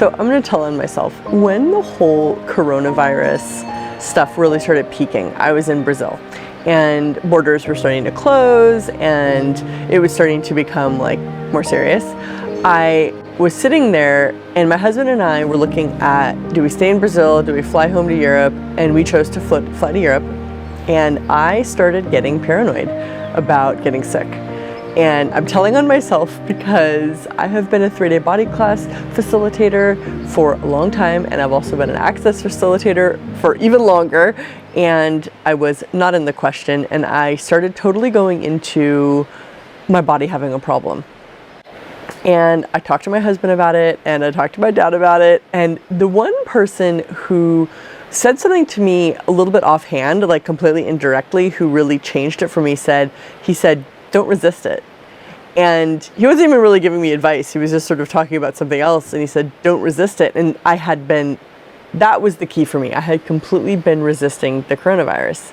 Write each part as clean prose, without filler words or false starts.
So I'm going to tell on myself. When the whole coronavirus stuff really started peaking, I was in Brazil and borders were starting to close and it was starting to become like more serious. I was sitting there and my husband and I were looking at, do we stay in Brazil? Do we fly home to Europe? And we chose to fly to Europe. And I started getting paranoid about getting sick. And I'm telling on myself because I have been a 3-day body class facilitator for a long time, and I've also been an access facilitator for even longer, and I was not in the question, and I started totally going into my body having a problem. And I talked to my husband about it, and I talked to my dad about it, and the one person who said something to me a little bit offhand, like completely indirectly, who really changed it for me, he said, don't resist it. And he wasn't even really giving me advice. He was just sort of talking about something else. And he said, don't resist it. And that was the key for me. I had completely been resisting the coronavirus.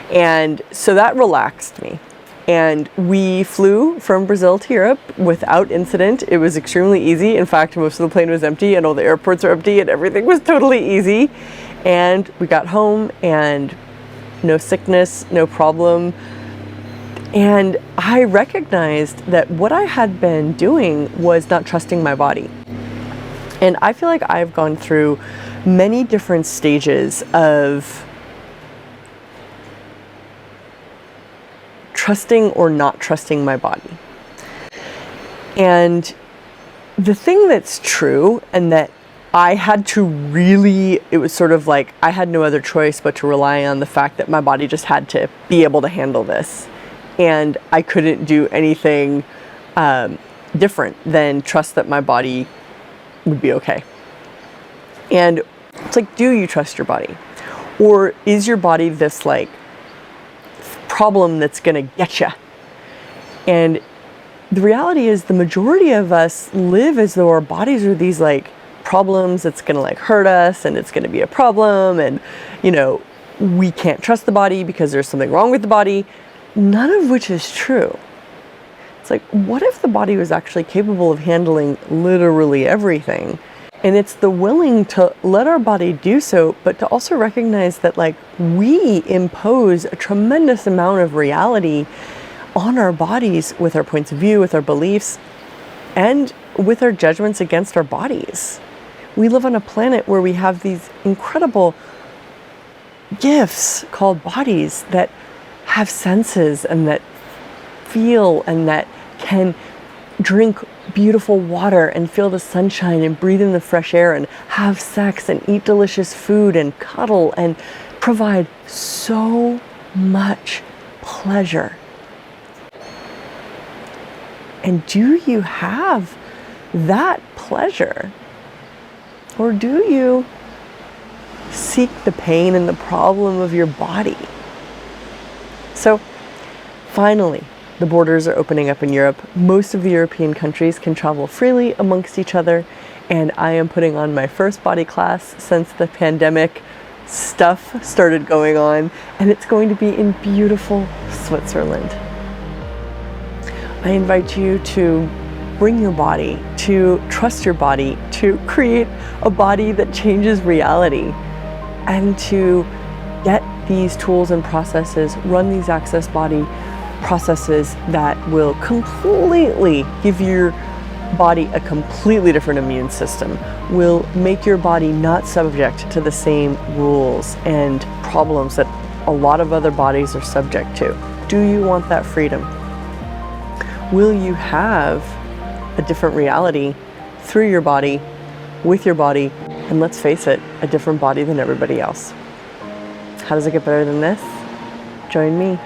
And so that relaxed me. And we flew from Brazil to Europe without incident. It was extremely easy. In fact, most of the plane was empty and all the airports are empty and everything was totally easy. And we got home and no sickness, no problem. And I recognized that what I had been doing was not trusting my body. And I feel like I've gone through many different stages of trusting or not trusting my body. And the thing that's true, and that I had to really, it was sort of like I had no other choice but to rely on the fact that my body just had to be able to handle this. And I couldn't do anything different than trust that my body would be okay. And it's like, do you trust your body? Or is your body this like problem that's gonna get you? And the reality is the majority of us live as though our bodies are these like problems that's gonna like hurt us and it's gonna be a problem, and you know, we can't trust the body because there's something wrong with the body. None of which is true. It's like, what if the body was actually capable of handling literally everything? And it's the willing to let our body do so, but to also recognize that like we impose a tremendous amount of reality on our bodies with our points of view, with our beliefs, and with our judgments against our bodies. We live on a planet where we have these incredible gifts called bodies that have senses and that feel and that can drink beautiful water and feel the sunshine and breathe in the fresh air and have sex and eat delicious food and cuddle and provide so much pleasure. And do you have that pleasure? Or do you seek the pain and the problem of your body? So finally, the borders are opening up in Europe. Most of the European countries can travel freely amongst each other, and I am putting on my first body class since the pandemic stuff started going on, and it's going to be in beautiful Switzerland. I invite you to bring your body, to trust your body, to create a body that changes reality, and to get these tools and processes, run these access body processes that will completely give your body a completely different immune system, will make your body not subject to the same rules and problems that a lot of other bodies are subject to. Do you want that freedom? Will you have a different reality through your body, with your body, and let's face it, a different body than everybody else? How does it get better than this? Join me.